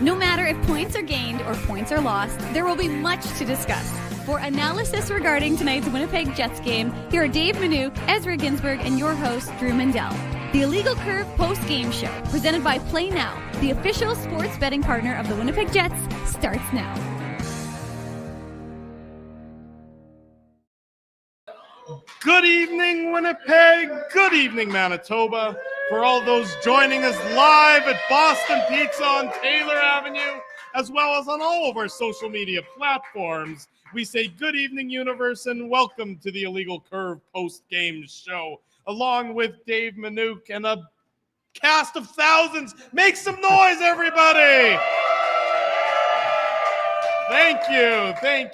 No matter if points are gained or points are lost, there will be much to discuss. For analysis regarding tonight's Winnipeg Jets game, here are Dave Manouk, Ezra Ginsburg, and your host, Drew Mandel. The Illegal Curve Postgame Show, presented by Play Now, the official sports betting partner of the Winnipeg Jets, starts now. Good evening, Winnipeg. Good evening, Manitoba. For all those joining us live at Boston Pizza on Taylor Avenue, as well as on all of our social media platforms, we say good evening, universe, and welcome to the Illegal Curve Post-Game Show, along with Dave Manouk and a cast of thousands. Make some noise, everybody! Thank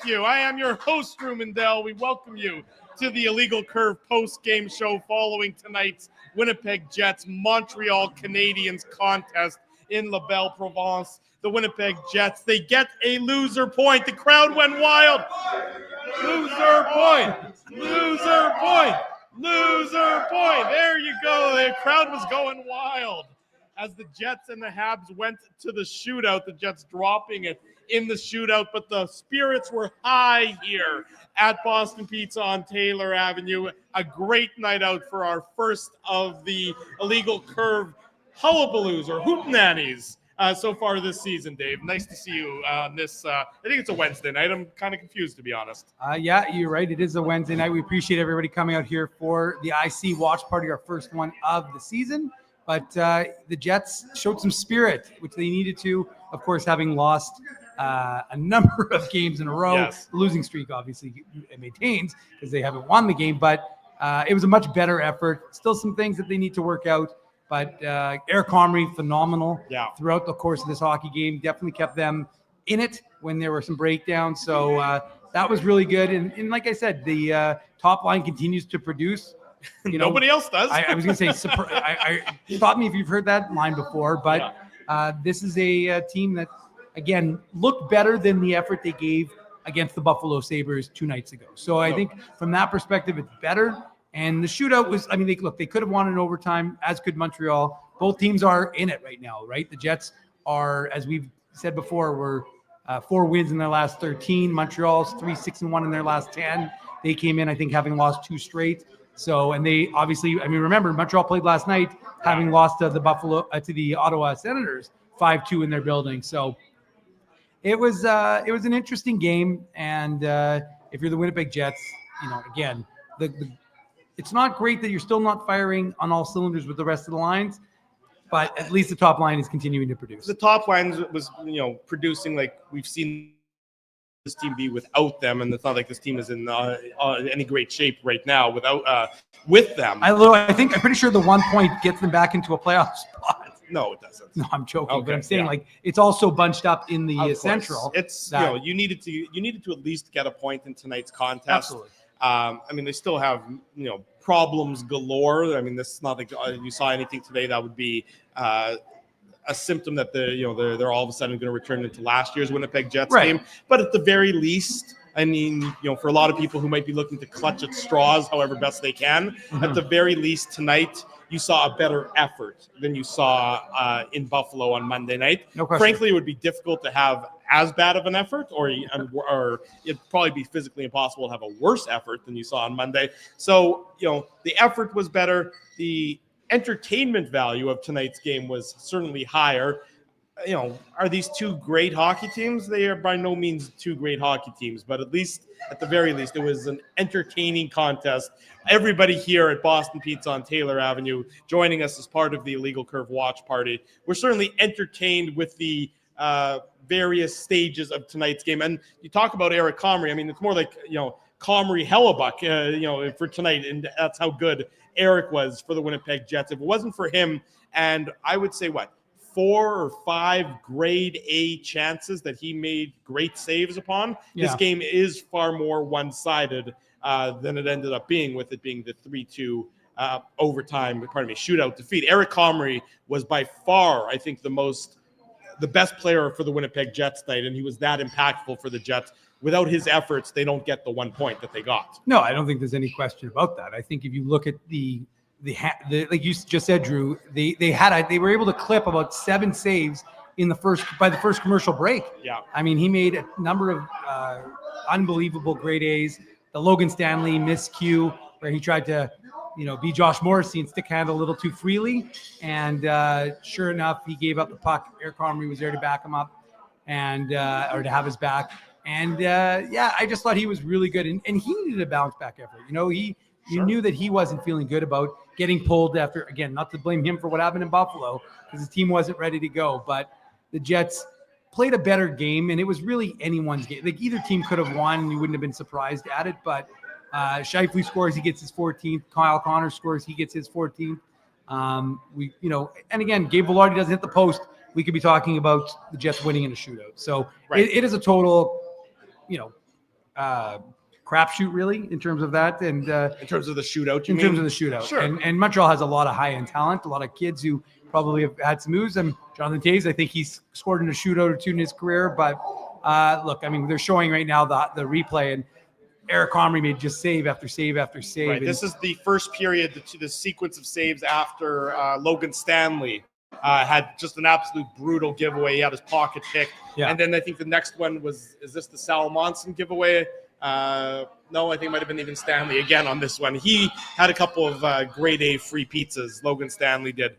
you. I am your host, Drew Mandel. We welcome you to the Illegal Curve Post-Game Show following tonight's Winnipeg Jets Montreal Canadiens contest in La Belle Province. The Winnipeg Jets, they get a loser point. The crowd went wild. Loser point. There you go. The crowd was going wild as the Jets and the Habs went to the shootout. The Jets dropping it in the shootout, but the spirits were high here at Boston Pizza on Taylor Avenue. A great night out for our first of the Illegal Curve Hullabaloos or Hootenannies so far this season, Dave. Nice to see you on this. I think it's a Wednesday night. I'm kind of confused, to be honest. Yeah, you're right. It is a Wednesday night. We appreciate everybody coming out here for the IC watch party, our first one of the season. But the Jets showed some spirit, which they needed to, of course, having lost a number of games in a row. Yes. The losing streak, obviously, it maintains because they haven't won the game. But it was a much better effort. Still some things that they need to work out. But Eric Comry, phenomenal throughout the course of this hockey game. Definitely kept them in it when there were some breakdowns. So that was really good. And like I said, the top line continues to produce. Nobody else does. I was going to say, stop me if you've heard that line before. But this is a team that, again, looked better than the effort they gave against the Buffalo Sabres 2 nights ago. So I think from that perspective, it's better. And the shootout was, they could have won in overtime, as could Montreal. Both teams are in it right now, right? The Jets are, as we've said before, were 4 wins in their last 13. Montreal's 3-6-1 in their last 10. They came in, I think, having lost 2 straight. So, and they obviously, remember, Montreal played last night, having lost to the Ottawa Senators 5-2 in their building. So it was an interesting game. And if you're the Winnipeg Jets, again, it's not great that you're still not firing on all cylinders with the rest of the lines, but at least the top line is continuing to produce. The top line was, producing like we've seen this team be without them, and it's not like this team is in any great shape right now with them. I'm pretty sure the 1 point gets them back into a playoff spot. No, it doesn't. No, I'm joking, but I'm saying it's also bunched up in the Central. It's you needed to at least get a point in tonight's contest. Absolutely. They still have problems galore. This is not like you saw anything today that would be a symptom that they're all of a sudden going to return into last year's Winnipeg Jets game. But at the very least, for a lot of people who might be looking to clutch at straws however best they can, at the very least tonight, you saw a better effort than you saw in Buffalo on Monday night. No question. Frankly, it would be difficult to have as bad of an effort, or it'd probably be physically impossible to have a worse effort than you saw on Monday. So, the effort was better. The entertainment value of tonight's game was certainly higher. Are these 2 great hockey teams? They are by no means 2 great hockey teams, but at the very least, it was an entertaining contest. Everybody here at Boston Pizza on Taylor Avenue joining us as part of the Illegal Curve watch party. We're certainly entertained with the various stages of tonight's game. And you talk about Eric Comry. It's more like, Comry Hellebuck, for tonight. And that's how good Eric was for the Winnipeg Jets. If it wasn't for him, and I would say 4 or 5 grade A chances that he made great saves upon, this game is far more one-sided than it ended up being, with it being the 3-2 shootout defeat. Eric Comry was by far, I think, the best player for the Winnipeg Jets tonight, and he was that impactful for the Jets. Without his efforts, they don't get the 1 point that they got. No, I don't think there's any question about that. I think if you look at the like you just said, Drew, they were able to clip about 7 saves by the first commercial break. Yeah. I mean, he made a number of unbelievable grade A's. The Logan Stanley miscue where he tried to, be Josh Morrissey and stick handle a little too freely. And sure enough, he gave up the puck. Eric Comrie was there to back him up and or to have his back. And I just thought he was really good. And he needed a bounce back effort. You knew that he wasn't feeling good about getting pulled after, again, not to blame him for what happened in Buffalo because his team wasn't ready to go. But the Jets played a better game, and it was really anyone's game. Like either team could have won, and you wouldn't have been surprised at it. But Scheifele scores, he gets his 14th. Kyle Connor scores, he gets his 14th. And again, Gabe Vilardi doesn't hit the post. We could be talking about the Jets winning in a shootout. So it is a total, crapshoot, really, in terms of that. And in terms of the shootout, terms of the shootout. Sure. And Montreal has a lot of high-end talent, a lot of kids who probably have had some moves. And Jonathan Toews, I think he's scored in a shootout or two in his career. But look, I mean, they're showing right now the replay, and Eric Comrie made just save after save after save. Right. This is the first period, the sequence of saves after Logan Stanley had just an absolute brutal giveaway. He had his pocket picked. Yeah. And then I think the next one is this the Sal Monson giveaway? No, I think it might have been even Stanley again on this one. He had a couple of grade A free pizzas. Logan Stanley did.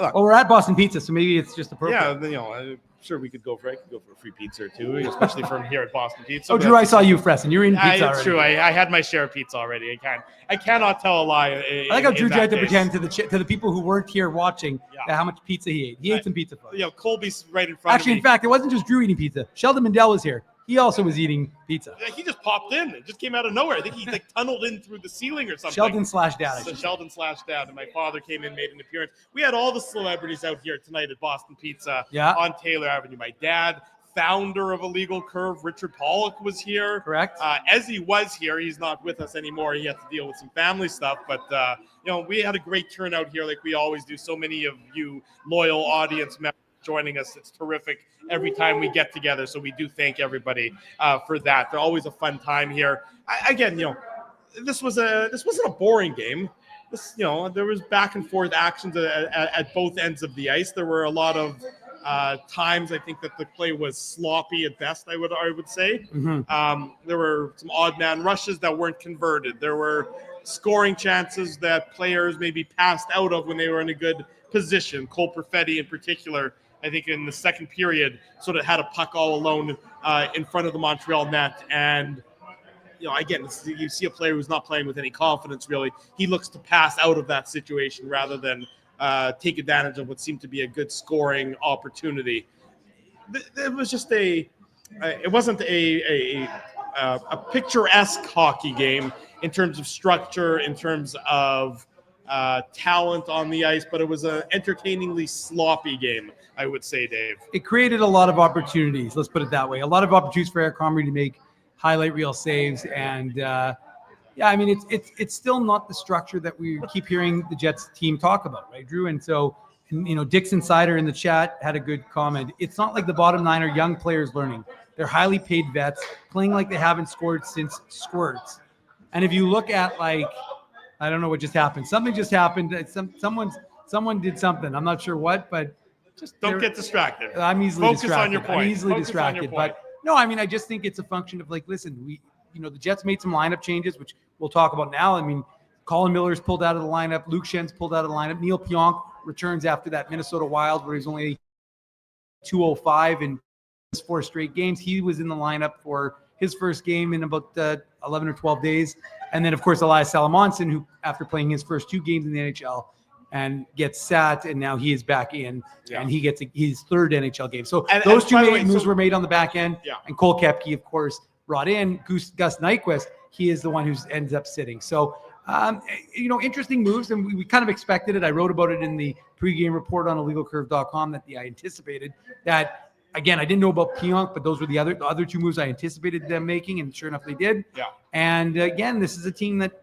Look, we're at Boston Pizza, so maybe it's just appropriate. Yeah, I'm sure we could go for a free pizza or two, especially from here at Boston Pizza. Oh, Drew, I saw you, Fresson. You're in pizza already. It's true. I had my share of pizza already. I cannot tell a lie. I like how Drew tried to pretend to the people who weren't here watching how much pizza he ate. He ate some pizza. Colby's right in front of me. Actually, in fact, it wasn't just Drew eating pizza. Sheldon Mandel was here. He also was eating pizza. He just popped in. It just came out of nowhere. I think he tunneled in through the ceiling or something. Sheldon/dad. So Sheldon/dad, and my father came in, made an appearance. We had all the celebrities out here tonight at Boston Pizza on Taylor Avenue. My dad, founder of Illegal Curve, Richard Pollock, was here. Correct. As he was here, he's not with us anymore. He had to deal with some family stuff. But, we had a great turnout here like we always do. So many of you loyal audience members joining us. It's terrific every time we get together. So we do thank everybody for that. They're always a fun time here. This wasn't a boring game. There was back and forth actions at both ends of the ice. There were a lot of times I think that the play was sloppy at best. I would say. Mm-hmm. There were some odd man rushes that weren't converted. There were scoring chances that players maybe passed out of when they were in a good position. Cole Perfetti in particular, I think in the second period, sort of had a puck all alone in front of the Montreal net. And, again, you see a player who's not playing with any confidence, really. He looks to pass out of that situation rather than take advantage of what seemed to be a good scoring opportunity. It was just it wasn't a picturesque hockey game in terms of structure, in terms of talent on the ice, but it was an entertainingly sloppy game, I would say, Dave. It created a lot of opportunities, let's put it that way. A lot of opportunities for Eric Comrie to make highlight reel saves. And it's still not the structure that we keep hearing the Jets team talk about, right, Drew? And so, Dixon Sider in the chat had a good comment. It's not like the bottom line are young players learning. They're highly paid vets playing like they haven't scored since squirts. And if you look at I don't know what just happened. Something just happened. Someone did something. I'm not sure what, but just don't get distracted. I'm easily distracted. Focus on your point. I'm easily distracted. But no, I just think it's a function of listen, the Jets made some lineup changes, which we'll talk about now. Colin Miller's pulled out of the lineup. Luke Schen's pulled out of the lineup. Neil Pionk returns after that Minnesota Wild where he's only 205 in his 4 straight games. He was in the lineup for his first game in about 11 or 12 days. And then, of course, Elias Salamonson, who, after playing his first 2 games in the NHL and gets sat, and now he is back in, and he gets his 3rd NHL game. So those 2 moves were made on the back end. Yeah. And Cole Koepke, of course, brought in. Gus Nyquist, he is the one who ends up sitting. So, interesting moves, and we kind of expected it. I wrote about it in the pregame report on illegalcurve.com that I anticipated that. Again, I didn't know about Pionk, but those were the other 2 moves I anticipated them making, and sure enough, they did. Yeah. And again, this is a team that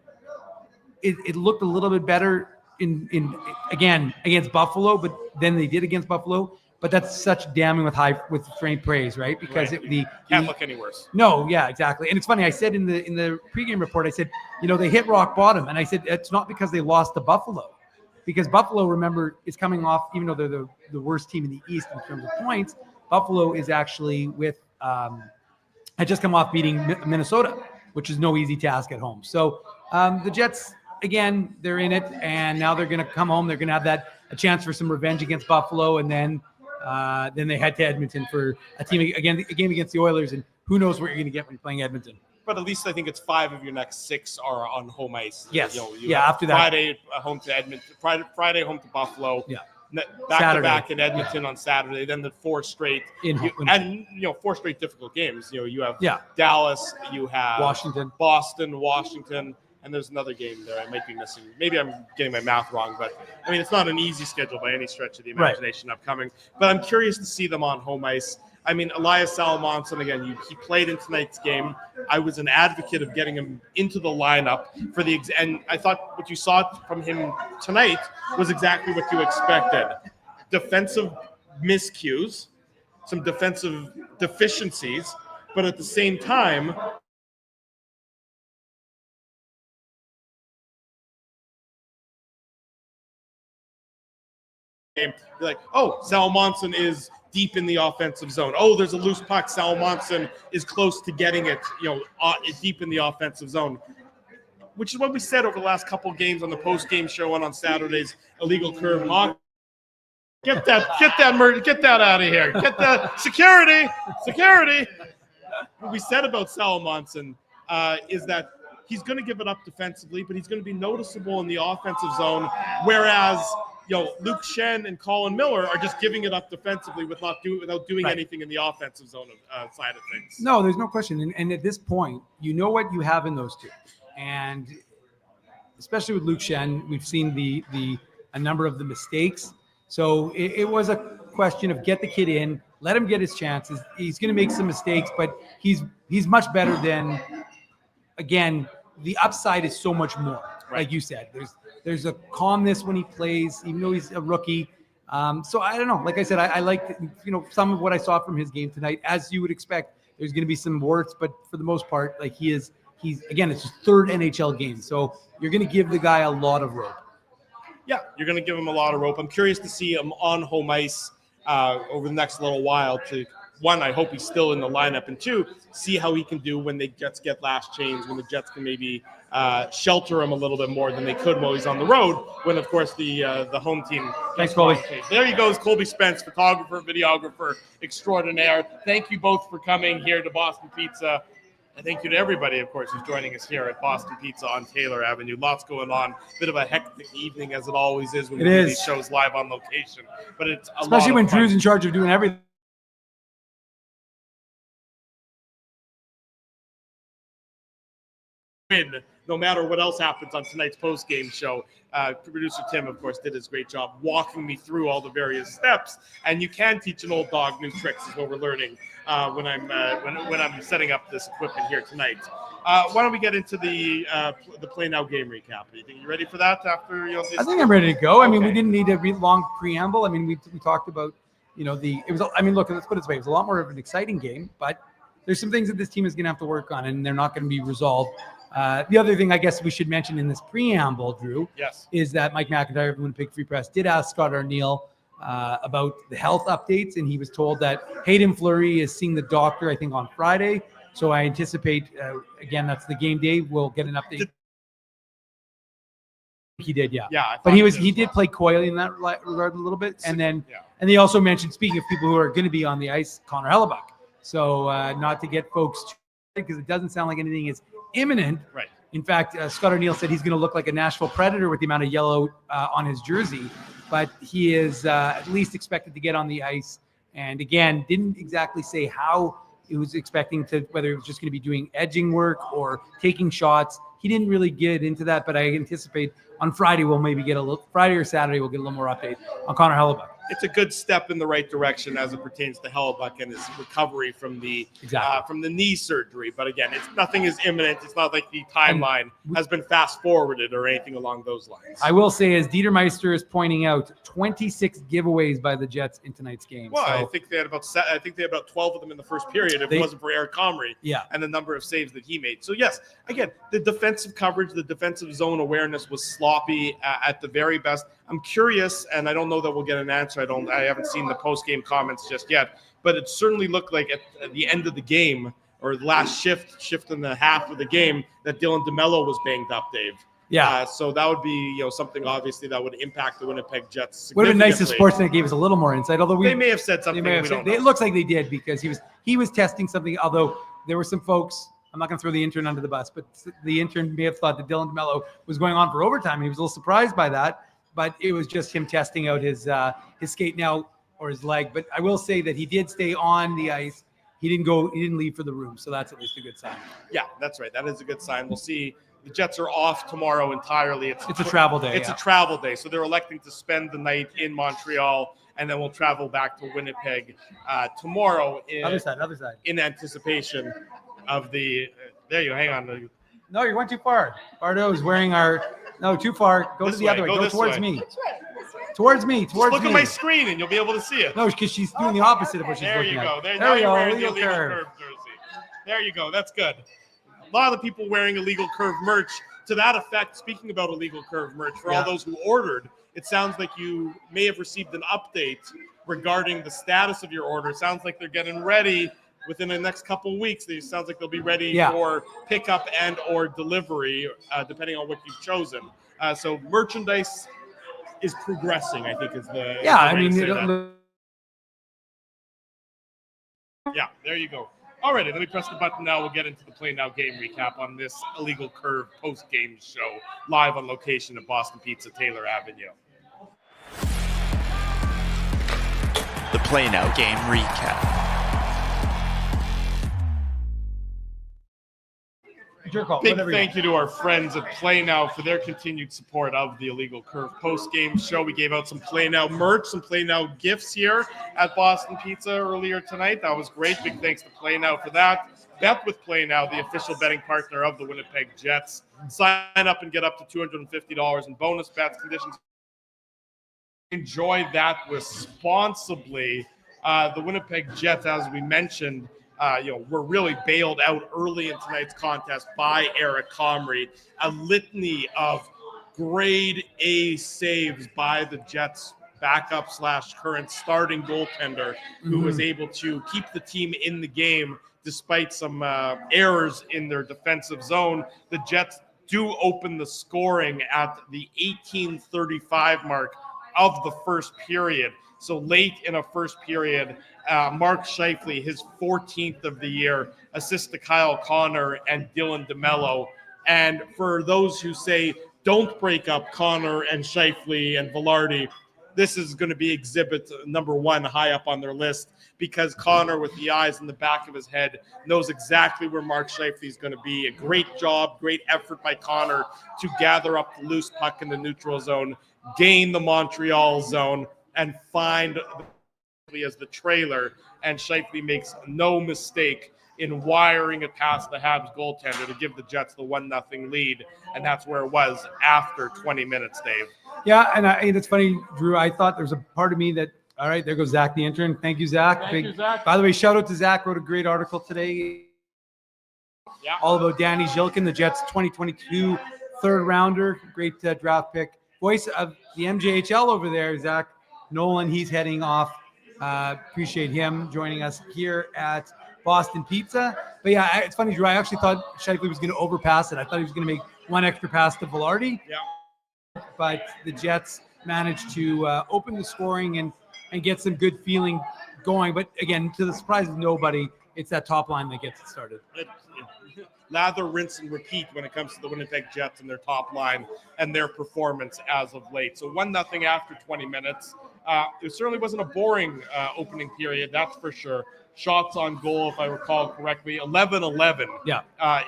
it looked a little bit better in against Buffalo, but then they did against Buffalo. But that's such damning with faint praise, right? Because can't look any worse. No, yeah, exactly. And it's funny. I said in the pregame report, I said, they hit rock bottom, and I said it's not because they lost to Buffalo. because Buffalo, remember, is coming off, even though they're the worst team in the East in terms of points, Buffalo is actually had just come off beating Minnesota, which is no easy task at home. So the Jets, again, they're in it, and now they're going to come home. They're going to have a chance for some revenge against Buffalo, and then they head to Edmonton for a game against the Oilers, and who knows what you're going to get when you're playing Edmonton. But at least I think it's 5 of your next 6 are on home ice. Yes. After that, Friday home to Edmonton, Friday home to Buffalo. Yeah. Back to back in Edmonton on Saturday, then the 4 straight and 4 straight difficult games. You have Dallas, you have Boston, Washington, and there's another game there I might be missing. Maybe I'm getting my math wrong, but I mean it's not an easy schedule by any stretch of the imagination upcoming. But I'm curious to see them on home ice. I mean, Elias Salomonsson, again, he played in tonight's game. I was an advocate of getting him into the lineup and I thought what you saw from him tonight was exactly what you expected. Defensive miscues, some defensive deficiencies, but at the same time, you're like, oh, Salomonsson is deep in the offensive zone. Oh, there's a loose puck. Salomonsson is close to getting it, deep in the offensive zone, which is what we said over the last couple of games on the post-game show and on Saturday's Illegal Curve Hockey. Get that out of here. Get that security. What we said about Salomonsson is that he's going to give it up defensively, but he's going to be noticeable in the offensive zone, whereas Luke Shen and Colin Miller are just giving it up defensively without doing anything in the offensive zone side of things. No, there's no question. And at this point, you know what you have in those two. And especially with Luke Shen, we've seen a number of the mistakes. So it was a question of get the kid in, let him get his chances. He's going to make some mistakes, but he's much better than, again, the upside is so much more. Like you said, there's a calmness when he plays, even though he's a rookie. So I don't know. Like I said, I liked some of what I saw from his game tonight. As you would expect, there's going to be some warts, but for the most part, like he's again, it's his 3rd NHL game. So you're going to give the guy a lot of rope. Yeah, you're going to give him a lot of rope. I'm curious to see him on home ice over the next little while. One, I hope he's still in the lineup, and 2, see how he can do when the Jets get last change, when the Jets can maybe shelter him a little bit more than they could while he's on the road, when, of course, the home team. Thanks, Colby. There he goes, Colby Spence, photographer, videographer extraordinaire. Thank you both for coming here to Boston Pizza. And thank you to everybody, of course, who's joining us here at Boston Pizza on Taylor Avenue. Lots going on. Bit of a hectic evening, as it always is when we do these shows live on location. But it's especially when Drew's in charge of doing everything. No matter what else happens on tonight's post-game show. Producer Tim, of course, did his great job walking me through all the various steps. And you can teach an old dog new tricks, is what we're learning when I'm setting up this equipment here tonight. Why don't we get into the Play Now game recap? You think you're ready for that? After I think I'm ready to go. Okay. I mean, we didn't need a long preamble. I mean, we talked about look, let's put it this way. It was a lot more of an exciting game, but there's some things that this team is going to have to work on, and they're not going to be resolved. The other thing I guess we should mention in this preamble, Drew, is that Mike McIntyre of the Winnipeg Free Press did ask Scott Arniel about the health updates, and he was told that Hayden Fleury is seeing the doctor, I think, on Friday. So I anticipate, again, that's the game day, we'll get an update. He did, yeah. But he did play coyly in that regard a little bit. And then, and they also mentioned, speaking of people who are going to be on the ice, Connor Hellebuck. So not to get folks, because it doesn't sound like anything is imminent. Right. In fact, Scott Arniel said he's going to look like a Nashville Predator with the amount of yellow on his jersey, but he is at least expected to get on the ice. And again, didn't exactly say how he was expecting to, whether he was just going to be doing edging work or taking shots. He didn't really get into that, but I anticipate on Friday Friday or Saturday we'll get a little more update on Connor Hellebuck. It's a good step in the right direction as it pertains to Hellebuck and his recovery from the knee surgery. But again, nothing is imminent. It's not like the timeline has been fast forwarded or anything along those lines. I will say, as Dieter Meister is pointing out, 26 giveaways by the Jets in tonight's game. Well, I think they had about 12 of them in the first period. If it wasn't for Eric Comry, and the number of saves that he made. So yes, again, the defensive coverage, the defensive zone awareness was sloppy at the very best. I'm curious, and I don't know that we'll get an answer. I haven't seen the post-game comments just yet, but it certainly looked like at the end of the game, or the last shift in the half of the game, that Dylan DeMello was banged up, Dave. Yeah. So that would be something obviously that would impact the Winnipeg Jets Would have been nice if significantly. Sportsnet gave us a little more insight, although They may have said something. It looks like they did, because he was testing something, although there were some folks, I'm not going to throw the intern under the bus, but the intern may have thought that Dylan DeMello was going on for overtime. He was a little surprised by that, but it was just him testing out his skate now, or his leg. But I will say that he did stay on the ice. He didn't leave for the room, so that's at least a good sign. Yeah, that's right. That is a good sign. We'll see. The Jets are off tomorrow entirely. It's a travel day. It's a travel day, so they're electing to spend the night in Montreal, and then we'll travel back to Winnipeg tomorrow. Other side. In anticipation of the. There you hang on. No, you went too far. Bardo is wearing too far. Go This to the way. other way. Go Go this towards way. me. That's right. Towards me. Just look at my screen, and you'll be able to see it. No, because she's doing the opposite of what she's There looking you at. go. There we you're go. wearing the Illegal illegal curve. curve jersey. There you go. That's good. A lot of the people wearing illegal curve merch. To that effect, speaking about illegal curve merch, for all those who ordered, it sounds like you may have received an update regarding the status of your order. It sounds like they're getting ready within the next couple of weeks. It sounds like they'll be ready for pickup and or delivery, depending on what you've chosen. So merchandise is progressing, I think is the Yeah, there you go. Alrighty, let me press the button now. We'll get into the Play Now game recap on this Illegal Curve post-game show, live on location at Boston Pizza, Taylor Avenue. The Play Now game recap. Big thank you to our friends at Play Now for their continued support of the Illegal Curve post-game show. We gave out some Play Now merch, some Play Now gifts here at Boston Pizza earlier tonight. That was great. Big thanks to Play Now for that. Bet with Play Now, the official betting partner of the Winnipeg Jets. Sign up and get up to $250 in bonus bets. Conditions. Enjoy that responsibly. The Winnipeg Jets, as we mentioned, were really bailed out early in tonight's contest by Eric Comry. A litany of grade A saves by the Jets backup / current starting goaltender, who was able to keep the team in the game despite some errors in their defensive zone. The Jets do open the scoring at the 18:35 mark of the first period. So late in a first period, Mark Scheifele, his 14th of the year, assists to Kyle Connor and Dylan DeMello. And for those who say, don't break up Connor and Scheifele and Velarde, this is going to be exhibit number one high up on their list, because Connor, with the eyes in the back of his head, knows exactly where Mark Scheifele is going to be. A great job, great effort by Connor to gather up the loose puck in the neutral zone, gain the Montreal zone, and find as the trailer, and Scheifele makes no mistake in wiring it past the Habs goaltender to give the Jets the 1-0 lead, and that's where it was after 20 minutes, Dave. Yeah, and it's funny, Drew, I thought there's a part of me that, all right, there goes Zach, the intern. Thank you, Zach. Thank you, Zach. By the way, shout out to Zach, wrote a great article today. Yeah. All about Danny Zhilkin, the Jets 2022 third rounder, great draft pick. Voice of the MJHL over there, Zach Nolan, he's heading off. Appreciate him joining us here at Boston Pizza. But yeah, it's funny, Drew. I actually thought Scheifele was going to overpass it. I thought he was going to make one extra pass to Velarde. Yeah. But the Jets managed to open the scoring and get some good feeling going. But again, to the surprise of nobody, it's that top line that gets it started. Lather, rinse, and repeat when it comes to the Winnipeg Jets and their top line and their performance as of late. So 1-0 after 20 minutes. It certainly wasn't a boring opening period, that's for sure. Shots on goal, if I recall correctly, 11-11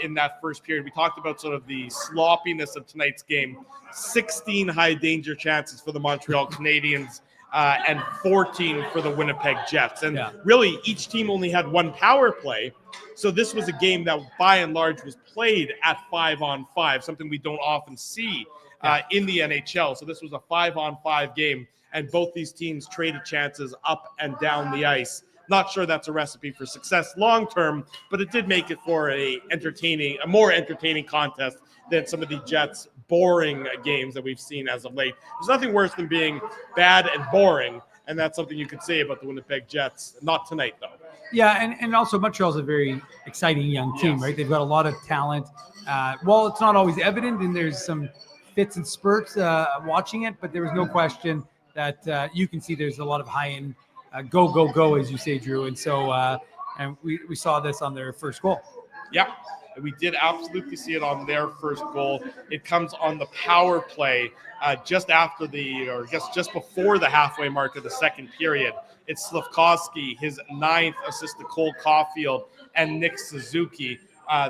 in that first period. We talked about sort of the sloppiness of tonight's game. 16 high danger chances for the Montreal Canadiens and 14 for the Winnipeg Jets. And really, each team only had one power play. So this was a game that, by and large, was played at 5-on-5, something we don't often see in the NHL. So this was a 5-on-5 game, and both these teams traded chances up and down the ice. Not sure that's a recipe for success long term, but it did make it for a more entertaining contest than some of the Jets' boring games that we've seen as of late. There's nothing worse than being bad and boring, and that's something you could say about the Winnipeg Jets. Not tonight, though. Yeah, and also Montreal's a very exciting young team, Yes. right? They've got a lot of talent. Well, it's not always evident, and there's some fits and spurts watching it, but there was no question that you can see there's a lot of high-end go, as you say, Drew. And so and we saw this on their first goal. Yeah, we did absolutely see it on their first goal. It comes on the power play just before the halfway mark of the second period. It's Slafkovsky, his 9th assist to Cole Caulfield and Nick Suzuki.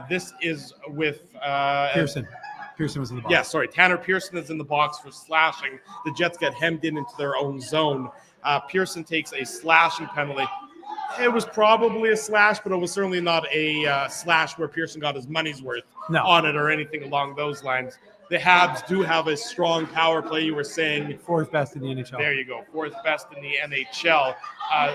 This is with Pearson. Pearson was in the box. Yeah, sorry. Tanner Pearson is in the box for slashing. The Jets get hemmed into their own zone. Pearson takes a slashing penalty. It was probably a slash, but it was certainly not a slash where Pearson got his money's worth on it or anything along those lines. The Habs do have a strong power play. You were saying 4th best in the NHL. There you go, 4th best in the NHL.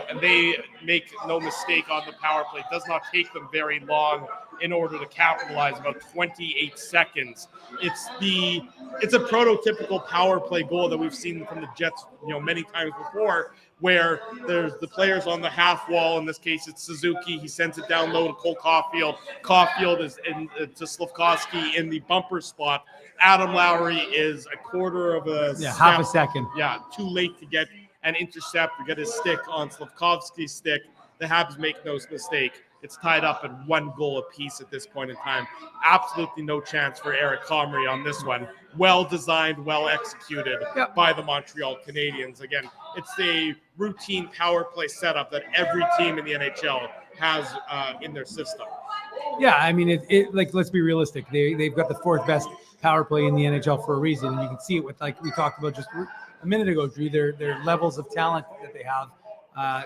And they make no mistake on the power play. It does not take them very long in order to capitalize, about 28 seconds. It's a prototypical power play goal that we've seen from the Jets, many times before, where there's the players on the half wall. In this case, it's Suzuki. He sends it down low to Cole Caulfield. Caulfield is to Slafkovsky in the bumper spot. Adam Lowry is a quarter of a step, half a second. Yeah, too late to get an intercept or get his stick on Slafkovsky's stick. The Habs make no mistake. It's tied up at 1 goal apiece at this point in time. Absolutely no chance for Eric Comrie on this one. Well designed, well executed by the Montreal Canadiens. Again, it's a routine power play setup that every team in the NHL has in their system. Yeah, I mean, let's be realistic. They've got the 4th best power play in the NHL for a reason. And you can see it with, like we talked about just a minute ago, Drew, their levels of talent that they have.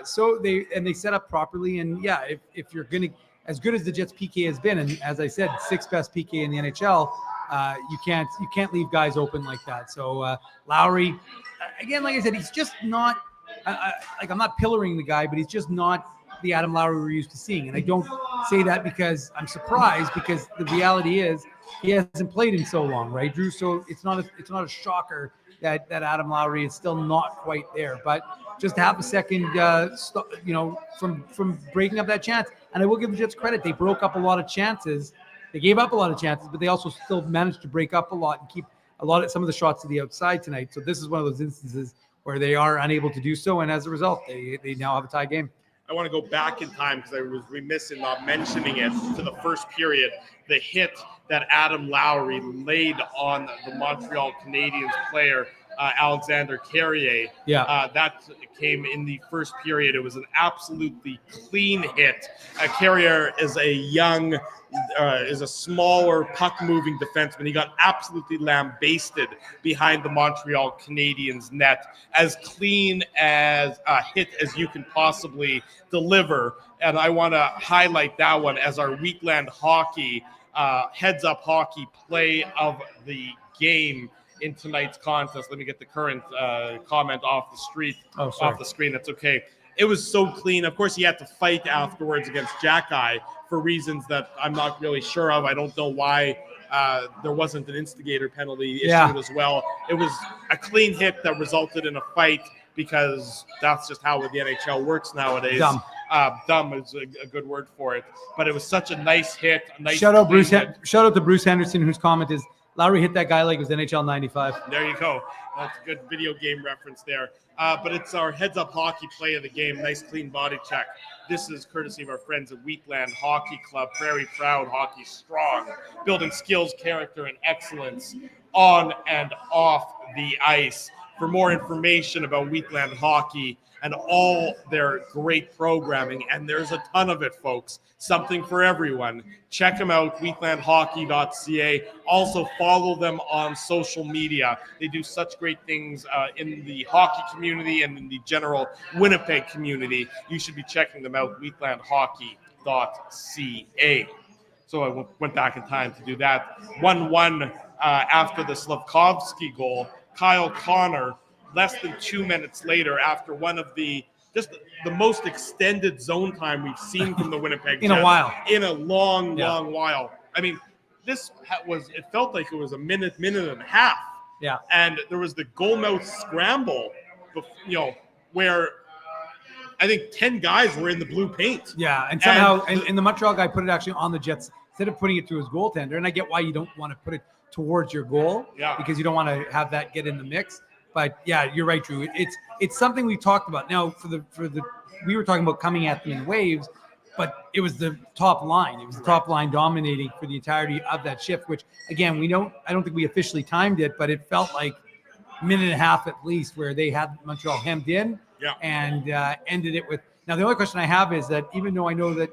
So they set up properly. And yeah, if you're going to, as good as the Jets PK has been, and as I said, 6th best PK in the NHL, you can't leave guys open like that. So Lowry, again, like I said, he's just not I'm not pillaring the guy, but he's just not the Adam Lowry we're used to seeing. And I don't say that because I'm surprised, because the reality is he hasn't played in so long, right, Drew? So it's not a shocker that Adam Lowry is still not quite there. But just half a second, from breaking up that chance. And I will give the Jets credit. They broke up a lot of chances. They gave up a lot of chances, but they also still managed to break up a lot and keep some of the shots to the outside tonight. So this is one of those instances where they are unable to do so. And as a result, they now have a tie game. I want to go back in time because I was remiss in not mentioning it, to the first period. The hit that Adam Lowry laid on the Montreal Canadiens player, Alexander Carrier. That came in the first period. It was an absolutely clean hit. Carrier is is a smaller puck-moving defenseman. He got absolutely lambasted behind the Montreal Canadiens net. As clean as a hit as you can possibly deliver. And I want to highlight that one as our Weekland Hockey heads-up hockey play of the game in tonight's contest. Let me get the current comment off the screen. That's okay. It was so clean. Of course, he had to fight afterwards against Jack-Eye for reasons that I'm not really sure of. I don't know why there wasn't an instigator penalty issued as well. It was a clean hit that resulted in a fight, because that's just how the NHL works nowadays. Dumb is a good word for it. But it was such a nice hit. Shout out to Bruce Henderson, whose comment is, Lowry hit that guy like it was NHL 95. There you go. That's a good video game reference there. But it's our heads-up hockey play of the game. Nice, clean body check. This is courtesy of our friends at Wheatland Hockey Club. Prairie proud, hockey strong. Building skills, character, and excellence on and off the ice. For more information about Wheatland Hockey and all their great programming, and there's a ton of it, folks, something for everyone, check them out, wheatlandhockey.ca. Also follow them on social media. They do such great things in the hockey community and in the general Winnipeg community. You should be checking them out, wheatlandhockey.ca. So I went back in time to do that. 1-1 after the Slafkovsky goal. Kyle Connor, less than 2 minutes later, after one of the most extended zone time we've seen from the Winnipeg Jets in a while. In a long while. I mean, it felt like it was a minute and a half. Yeah. And there was the goalmouth scramble, where I think 10 guys were in the blue paint. Yeah, and somehow, and the Montreal guy put it actually on the Jets instead of putting it to his goaltender. And I get why you don't want to put it towards your goal, because you don't want to have that get in the mix. But yeah, you're right, Drew. It's something we talked about. Now we were talking about coming at them in waves, but it was the top line. It was the top line dominating for the entirety of that shift. Which again, I don't think we officially timed it, but it felt like a minute and a half at least, where they had Montreal hemmed in. Yeah. And ended it with. Now the only question I have is that even though I know that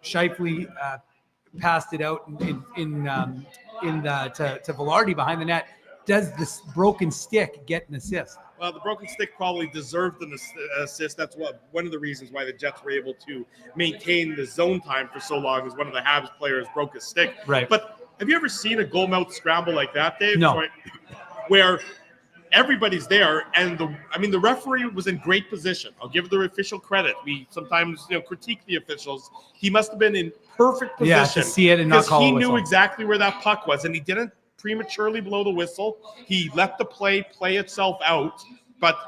Scheifele passed it out to Velarde behind the net, does this broken stick get an assist? Well, the broken stick probably deserved an assist. That's one of the reasons why the Jets were able to maintain the zone time for so long, is one of the Habs players broke a stick. Right. But have you ever seen a goalmouth scramble like that, Dave? No. Where everybody's there, and the referee was in great position. I'll give the official credit. We sometimes critique the officials. He must have been in perfect position to see it and not call a because he whistle. knew exactly where that puck was, and he didn't prematurely blow the whistle. He let the play itself out. But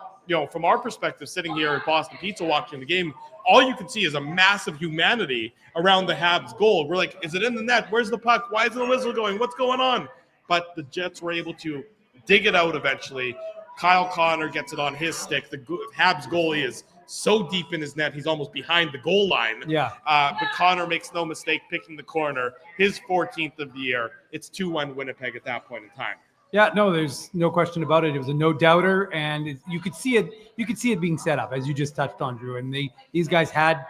from our perspective, sitting here at Boston Pizza watching the game, all you can see is a massive humanity around the Habs goal. We're like, is it in the net? Where's the puck? Why is the whistle going? What's going on? But the Jets were able to dig it out eventually. Kyle Connor gets it on his stick. The Habs goalie is so deep in his net, he's almost behind the goal line. Yeah. But Connor makes no mistake picking the corner. His 14th of the year. It's 2-1 Winnipeg at that point in time. Yeah, no, there's no question about it. It was a no doubter, and you could see it. You could see it being set up, as you just touched on, Drew. And these guys had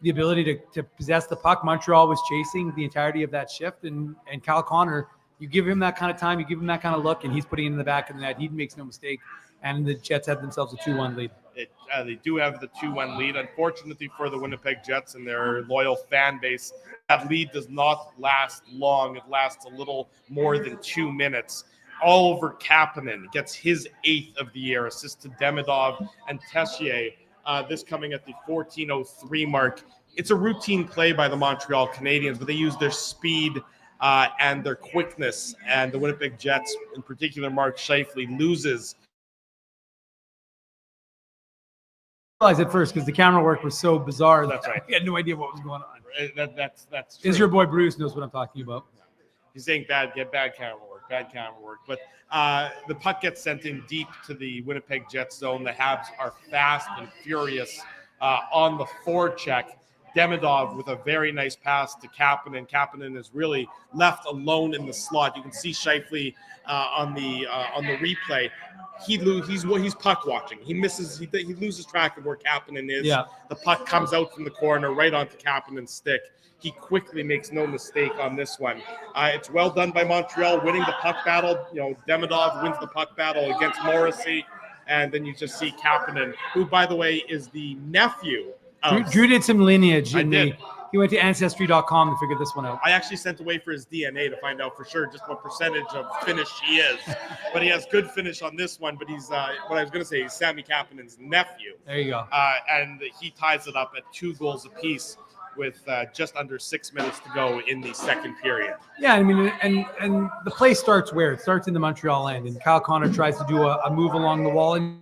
the ability to possess the puck. Montreal was chasing the entirety of that shift, and Kyle Connor, you give him that kind of time, you give him that kind of look, and he's putting it in the back of the net. He makes no mistake, and the Jets had themselves a 2-1 lead. They do have the 2-1 lead. Unfortunately for the Winnipeg Jets and their loyal fan base, that lead does not last long. It lasts a little more than 2 minutes. Oliver Kapanen gets his 8th of the year, assist to Demidov and Tessier. This coming at the 14:03 mark. It's a routine play by the Montreal Canadiens, but they use their speed and their quickness. And the Winnipeg Jets, in particular, Mark Scheifele, loses. I realized at first because the camera work was so bizarre. That's right. We had no idea what was going on. That's true. Is your boy Bruce knows what I'm talking about? He's saying bad camera work. But the puck gets sent in deep to the Winnipeg Jets zone. The Habs are fast and furious on the forecheck. Demidov with a very nice pass to Kapanen. Kapanen is really left alone in the slot. You can see Scheifele on the replay. He's puck watching. He loses track of where Kapanen is. Yeah. The puck comes out from the corner right onto Kapanen's stick. He quickly makes no mistake on this one. It's well done by Montreal, winning the puck battle. Demidov wins the puck battle against Morrissey, and then you just see Kapanen, who, by the way, is the nephew of... Drew did some lineage. I did. He went to Ancestry.com to figure this one out. I actually sent away for his DNA to find out for sure just what percentage of Finnish he is. But he has good Finnish on this one. But he's, what I was going to say, he's Sami Kapanen's nephew. There you go. And he ties it up at 2 goals apiece with just under 6 minutes to go in the second period. Yeah, I mean, and the play starts where? It starts in the Montreal end, and Kyle Connor tries to do a move along the wall, and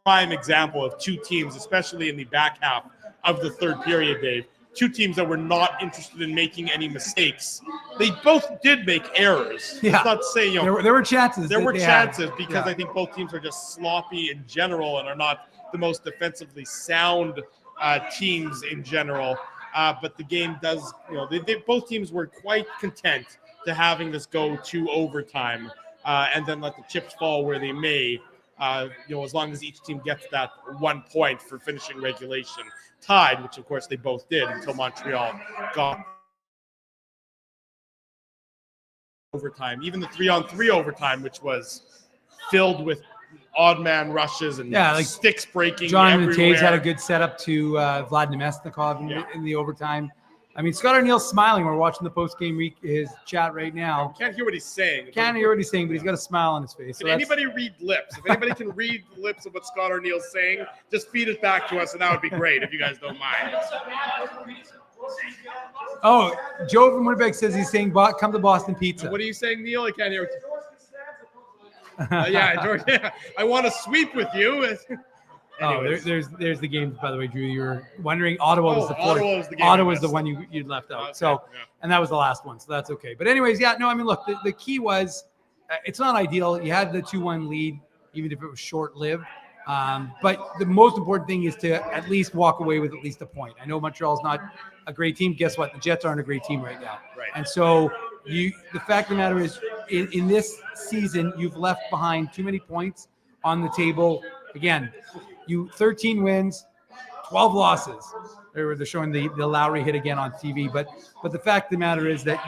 prime example of two teams, especially in the back half of the third period, Dave. Two teams that were not interested in making any mistakes. They both did make errors. Yeah. Let's not say, there were chances. There were chances because Yeah. I think both teams are just sloppy in general and are not the most defensively sound teams in general. But the game does, both teams were quite content to having this go to overtime and then let the chips fall where they may. As long as each team gets that 1 point for finishing regulation tied, which of course they both did until Montreal got overtime. Even the 3-on-3 overtime, which was filled with odd man rushes and sticks breaking Jonathan everywhere. Taves had a good setup to Vlad Nemesnikov in the overtime. I mean, Scott Arneal's smiling. We're watching the post-game his chat right now. Can't hear what he's saying. Can't hear what he's saying, but he's got a smile on his face. Can anybody read lips? If anybody can read the lips of what Scott Arneal's saying, just feed it back to us, and that would be great if you guys don't mind. Oh, Joe from Winnipeg says he's saying, "Come to Boston Pizza." What are you saying, Neil? I can't hear. George. Yeah, I want to sweep with you. There's the game, by the way, Drew. You were wondering. Ottawa was the fourth. Ottawa was the one you left out. Okay, so, and that was the last one. So that's okay. But anyways, look, the key was it's not ideal. You had the 2-1 lead, even if it was short-lived. But the most important thing is to at least walk away with at least a point. I know Montreal's not a great team. Guess what? The Jets aren't a great team right now. Right. And so the fact of the matter is, in this season, you've left behind too many points on the table. Again, 13 wins, 12 losses. They're showing the Lowry hit again on TV. But the fact of the matter is that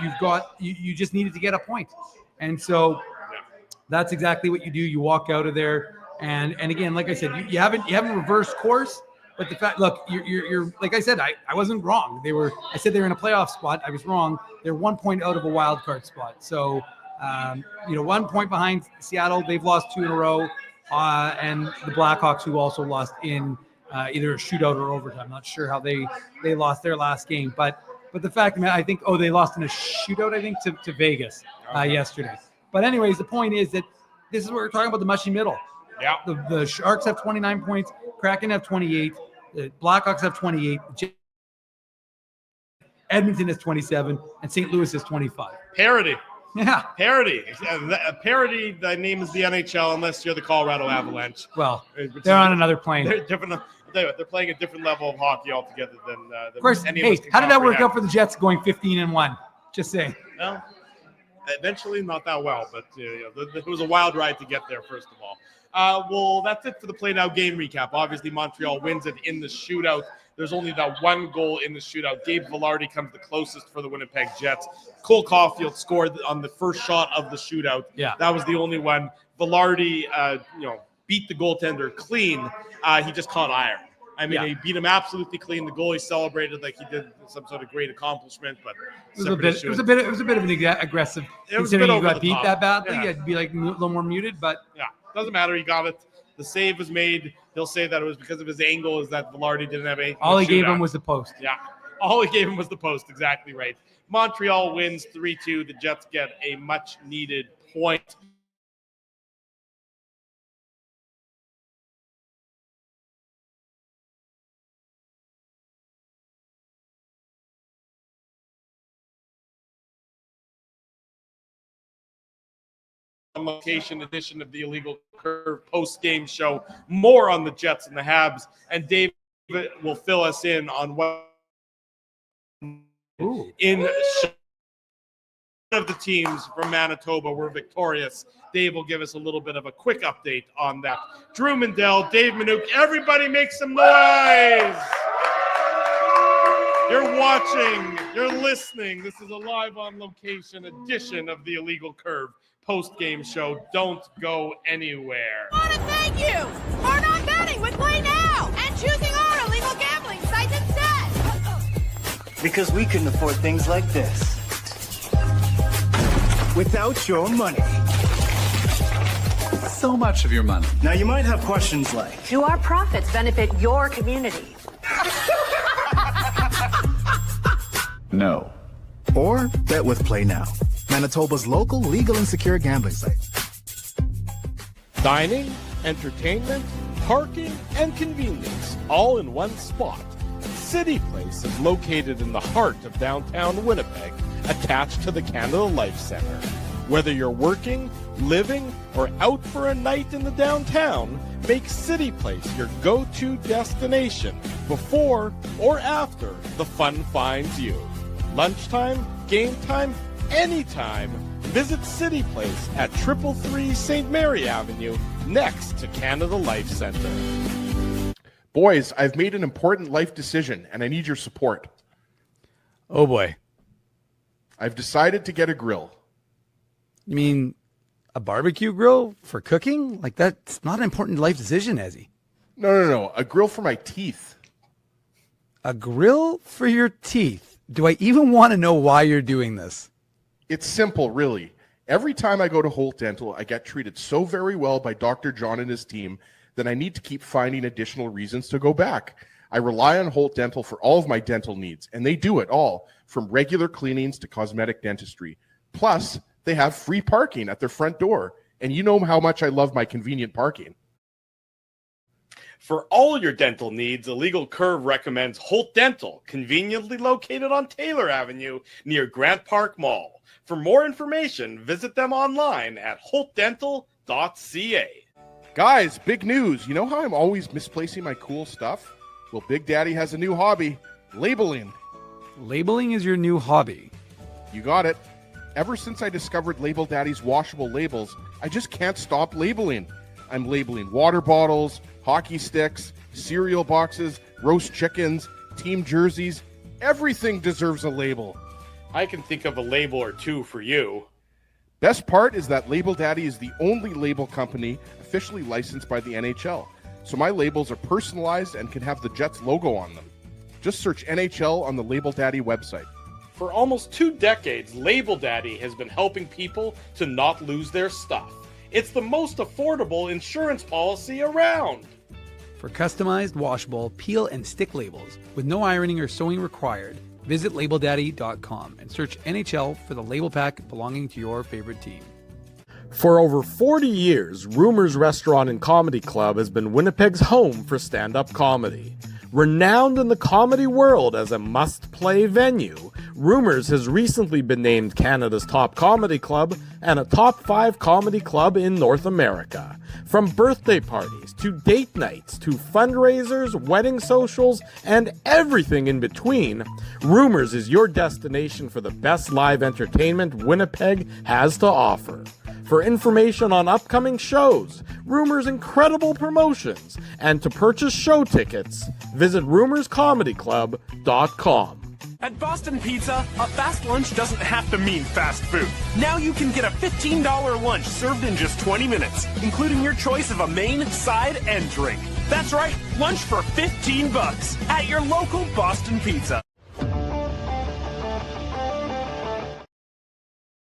you just needed to get a point. And so that's exactly what you do. You walk out of there. And again, like I said, you haven't reversed course. But the fact, look, you're like I said, I wasn't wrong. I said they were in a playoff spot. I was wrong. They're 1 point out of a wild card spot. So, 1 point behind Seattle. They've lost 2 in a row. And the Blackhawks, who also lost in either a shootout or overtime. I'm not sure how they lost their last game. But the fact that I think, they lost in a shootout, I think, to Vegas yesterday. But anyways, the point is that this is what we're talking about, the mushy middle. Yeah. The Sharks have 29 points. Kraken have 28. The Blackhawks have 28. Edmonton has 27. And St. Louis has 25. Parity. Yeah. Parity. Parity, the name is the NHL, unless you're the Colorado Avalanche. Well, they're on another plane. They're different. They're playing a different level of hockey altogether than of course, any of us can how did that work comprehend. out for the Jets going 15-1? Just saying. Well, eventually not that well, but it was a wild ride to get there, first of all. Well, that's it for the Play Now game recap. Obviously, Montreal wins it in the shootout. There's only that one goal in the shootout. Gabe Vilardi comes the closest for the Winnipeg Jets. Cole Caulfield scored on the first shot of the shootout. Yeah. That was the only one. Vilardi, beat the goaltender clean. He just caught iron. I mean, He beat him absolutely clean. The goalie celebrated like he did some sort of great accomplishment, but it was a bit of an aggressive. Considering you got beat that badly, it'd be like a little more muted. But doesn't matter. He got it. The save was made. He'll say that it was because of his angle. Is that Vilardi didn't have anything. All he gave him was the post. Yeah, all he gave him was the post. Exactly right. Montreal wins 3-2. The Jets get a much-needed point. Location edition of the Illegal Curve post-game show. More on the Jets and the Habs, and David will fill us in on what in of the teams from Manitoba were victorious. Dave will give us a little bit of a quick update on that. Drew Mandel, Dave Manouk, everybody make some noise. You're watching, you're listening. This is a live on location edition of the Illegal Curve post-game show. Don't go anywhere. I want to thank you for not betting with Play Now and choosing our illegal gambling site instead. Because we couldn't afford things like this without your money. So much of your money. Now you might have questions like, Do our profits benefit your community? No. Or bet with Play Now, Manitoba's local legal and secure gambling site. Dining, entertainment, parking, and convenience, all in one spot. City Place is located in the heart of downtown Winnipeg, attached to the Canada Life Centre. Whether you're working, living, or out for a night in the downtown, make City Place your go-to destination before or after the fun finds you. Lunchtime, game time, anytime, Visit City Place at 333 St. Mary Avenue, next to Canada Life Center. Boys, I've made an important life decision, and I need your support. Oh boy. I've decided to get a grill. You mean a barbecue grill for cooking? Like, that's not an important life decision, Ezzy. No. A grill for my teeth. A grill for your teeth? Do I even want to know why you're doing this? It's simple, really. Every time I go to Holt Dental, I get treated so very well by Dr. John and his team that I need to keep finding additional reasons to go back. I rely on Holt Dental for all of my dental needs, and they do it all, from regular cleanings to cosmetic dentistry. Plus, they have free parking at their front door, and you know how much I love my convenient parking. For all your dental needs, Illegal Curve recommends Holt Dental, conveniently located on Taylor Avenue near Grant Park Mall. For more information, visit them online at holtdental.ca. Guys, big news. You know how I'm always misplacing my cool stuff? Well, Big Daddy has a new hobby, labeling. Labeling is your new hobby. You got it. Ever since I discovered Label Daddy's washable labels, I just can't stop labeling. I'm labeling water bottles, hockey sticks, cereal boxes, roast chickens, team jerseys. Everything deserves a label. I can think of a label or two for you. Best part is that Label Daddy is the only label company officially licensed by the NHL. So my labels are personalized and can have the Jets logo on them. Just search NHL on the Label Daddy website. For almost 2 decades, Label Daddy has been helping people to not lose their stuff. It's the most affordable insurance policy around. For customized, washable, peel and stick labels with no ironing or sewing required, visit labeldaddy.com and search NHL for the label pack belonging to your favorite team. For over 40 years, Rumors Restaurant and Comedy Club has been Winnipeg's home for stand-up comedy. Renowned in the comedy world as a must-play venue, Rumors has recently been named Canada's top comedy club and a top 5 comedy club in North America. From birthday parties to date nights to fundraisers, wedding socials, and everything in between, Rumors is your destination for the best live entertainment Winnipeg has to offer. For information on upcoming shows, Rumors' incredible promotions, and to purchase show tickets, visit rumorscomedyclub.com. At Boston Pizza, a fast lunch doesn't have to mean fast food. Now you can get a $15 lunch served in just 20 minutes, including your choice of a main, side, and drink. That's right, lunch for $15 at your local Boston Pizza.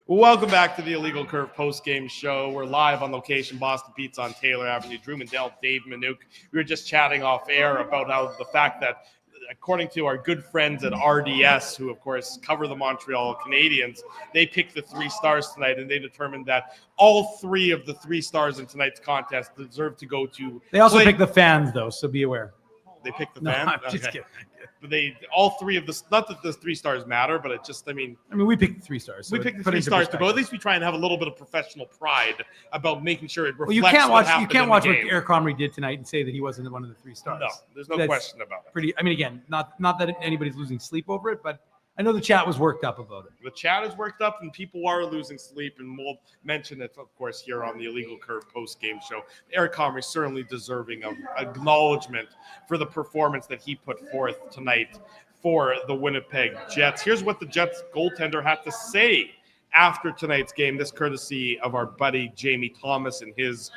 Welcome back to the Illegal Curve post-game show. We're live on location, Boston Pizza on Taylor Avenue. Drew Mandel, Dave Manouk. We were just chatting off air about how the fact that, according to our good friends at RDS, who of course cover the Montreal Canadiens, they picked the 3 stars tonight, and they determined that all 3 of the 3 stars in tonight's contest deserve to go to. They also picked the fans, though, so be aware. They picked the No, fans. I'm just kidding. But all 3 of the, not that the 3 stars matter, but it just, I mean, we picked 3 stars. So we picked the 3 stars to go. At least we try and have a little bit of professional pride about making sure it reflects. Well, you can't watch. what What Eric Comrie did tonight and say that he wasn't one of the 3 stars. No, there's no question about it. Pretty. I mean, again, not that anybody's losing sleep over it, but I know the chat was worked up about it. The chat is worked up, and people are losing sleep, and we'll mention it, of course, here on the Illegal Curve post-game show. Eric Comrie certainly deserving of acknowledgement for the performance that he put forth tonight for the Winnipeg Jets. Here's what the Jets goaltender had to say after tonight's game. This courtesy of our buddy Jamie Thomas in his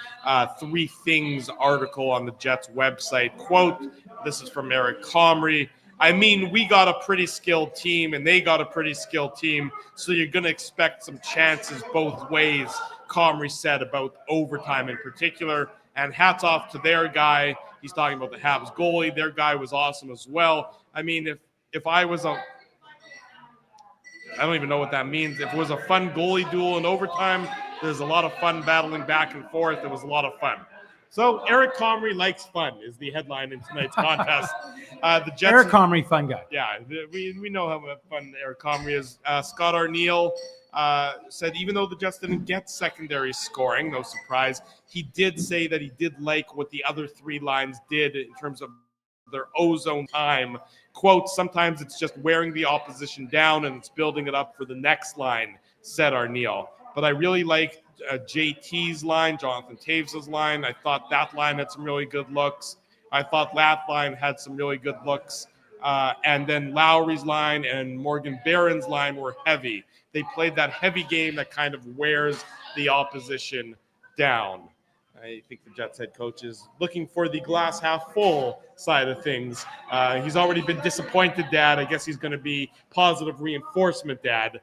3 Things article on the Jets website. Quote, this is from Eric Comrie. I mean, we got a pretty skilled team, and they got a pretty skilled team, so you're going to expect some chances both ways, Comrie said about overtime in particular. And hats off to their guy. He's talking about the Habs goalie. Their guy was awesome as well. I mean, if I was I don't even know what that means. If it was a fun goalie duel in overtime, there's a lot of fun battling back and forth. It was a lot of fun. So Eric Comrie likes fun is the headline in tonight's contest. The Jets. Eric Comrie, fun guy. Yeah, we know how fun Eric Comrie is. Scott Arniel said even though the Jets didn't get secondary scoring, no surprise, he did say that he did like what the other 3 lines did in terms of their ozone time. Quote, sometimes it's just wearing the opposition down and it's building it up for the next line, said Arniel. but I really liked JT's line, Jonathan Taves' line. I thought that line had some really good looks. I thought that line had some really good looks. And then Lowry's line and Morgan Barron's line were heavy. They played that heavy game that kind of wears the opposition down. I think the Jets head coach is looking for the glass half full side of things. He's already been disappointed, Dad. I guess he's going to be positive reinforcement, Dad,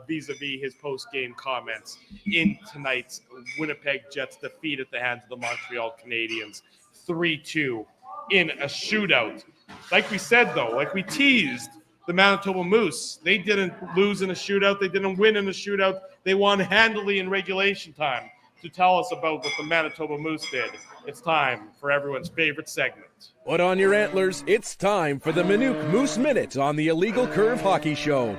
vis-a-vis his post-game comments in tonight's Winnipeg Jets defeat at the hands of the Montreal Canadiens, 3-2 in a shootout. Like we said, though, like we teased, the Manitoba Moose, they didn't lose in a shootout. They didn't win in a shootout. They won handily in regulation time. To tell us about what the Manitoba Moose did, it's time for everyone's favorite segment. Put on your antlers. It's time for the Manitoba Moose Minute on the Illegal Curve Hockey Show.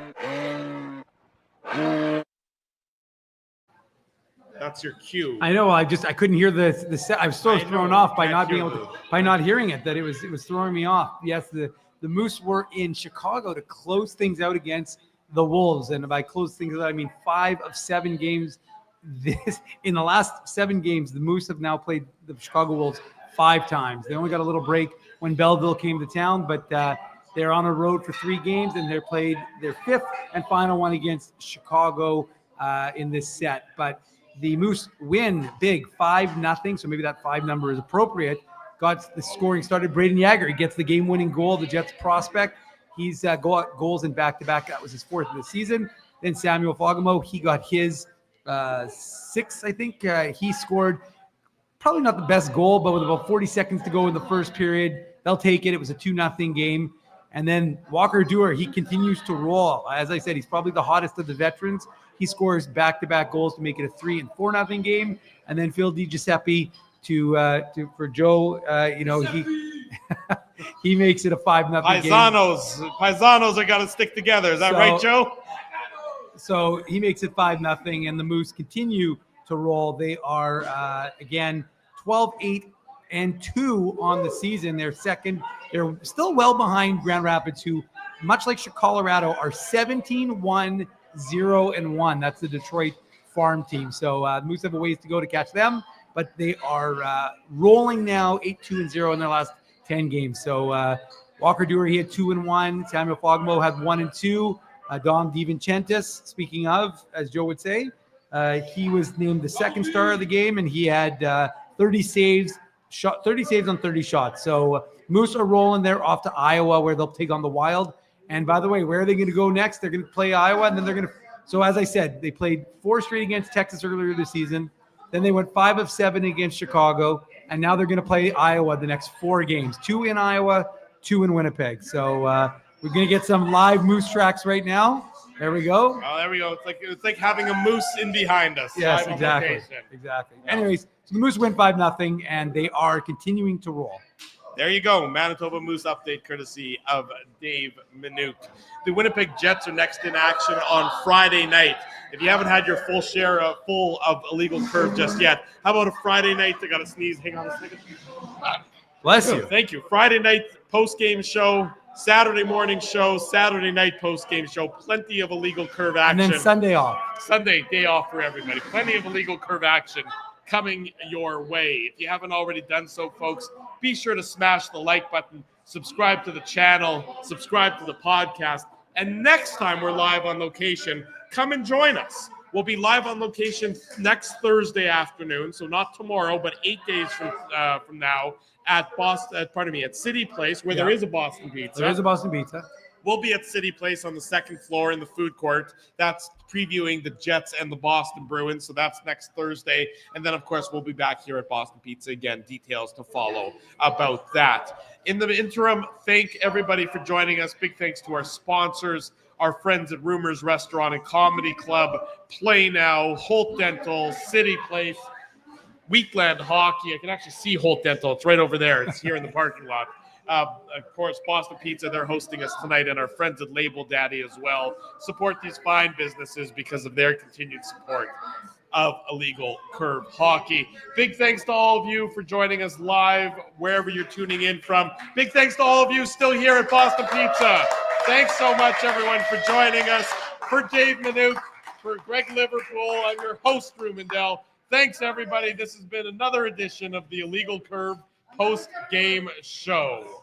That's your cue. I know. I couldn't hear the set. I was so thrown off by not being able to, by not hearing it, that it was throwing me off. Yes, the Moose were in Chicago to close things out against the Wolves, and by close things out, I mean 5 of 7 games. In the last 7 games, the Moose have now played the Chicago Wolves 5 times. They only got a little break when Belleville came to town, but they're on a road for 3 games, and they played their 5th and final one against Chicago in this set. But the Moose win big, 5-0. So maybe that 5 number is appropriate. Got the scoring started. Braden Yager, he gets the game-winning goal. The Jets prospect. He's got goals in back-to-back. That was his 4th of the season. Then Samuel Fagemo, he got his 6th, I think. He scored probably not the best goal, but with about 40 seconds to go in the first period, they'll take it. It was a 2-0 game. And then Walker Duehr, he continues to roll. As I said, he's probably the hottest of the veterans. He scores back-to-back goals to make it a 3 and 4-0 game. And then Phil DiGiuseppe for Joe, he makes it a 5-0 game. Paisanos are gonna stick together. Is that right, Joe? So he makes it 5-0, and the Moose continue to roll. They are, again, 12-8-2 on the season. They're second. They're still well behind Grand Rapids, who, much like Colorado, are 17-1-0-1. That's the Detroit farm team. So the Moose have a ways to go to catch them, but they are rolling now 8-2-0 in their last 10 games. So Walker Duehr, he had 2-1. Samuel Fagemo had 1-2. Dom DiVincentis, speaking of, as Joe would say, he was named the second star of the game, and he had 30 saves on 30 shots. So Moose are rolling. They're off to Iowa, where they'll take on the Wild. And by the way, where are they going to go next? They're going to play Iowa, and then they're going to. So as I said, they played 4 straight against Texas earlier this season. Then they went 5 of 7 against Chicago, and now they're going to play Iowa the next 4 games: 2 in Iowa, 2 in Winnipeg. So. We're going to get some live Moose tracks right now. There we go. Oh, there we go. It's like having a moose in behind us. Yes, exactly. Yeah. Anyways, so the Moose win 5-0, and they are continuing to roll. There you go. Manitoba Moose update courtesy of Dave Minuk. The Winnipeg Jets are next in action on Friday night. If you haven't had your full share of Illegal Curve just yet, how about a Friday night? I got to sneeze. Hang on a second. Bless you. Thank you. Friday night post-game show. Saturday morning show, Saturday night post-game show, plenty of Illegal Curve action. And then Sunday off. Sunday, day off for everybody. Plenty of Illegal Curve action coming your way. If you haven't already done so, folks, be sure to smash the like button, subscribe to the channel, subscribe to the podcast, and next time we're live on location, come and join us. We'll be live on location next Thursday afternoon, so not tomorrow, but 8 days from now, at City Place, where there is a Boston Pizza. There is a Boston Pizza. We'll be at City Place on the 2nd floor in the food court. That's previewing the Jets and the Boston Bruins, so that's next Thursday. And then, of course, we'll be back here at Boston Pizza. Again, details to follow about that. In the interim, thank everybody for joining us. Big thanks to our sponsors, our friends at Rumors Restaurant and Comedy Club, Play Now, Holt Dental, City Place, Wheatland Hockey. I can actually see Holt Dental. It's right over there. It's here in the parking lot. Of course, Boston Pizza, they're hosting us tonight, and our friends at Label Daddy as well. Support these fine businesses because of their continued support of Illegal Curve Hockey. Big thanks to all of you for joining us live, wherever you're tuning in from. Big thanks to all of you still here at Boston Pizza. Thanks so much, everyone, for joining us. For Dave Minuk, For Greg Liverpool, I'm your host, Drew Mandel. Thanks, everybody. This has been another edition of the Illegal Curve post-game show.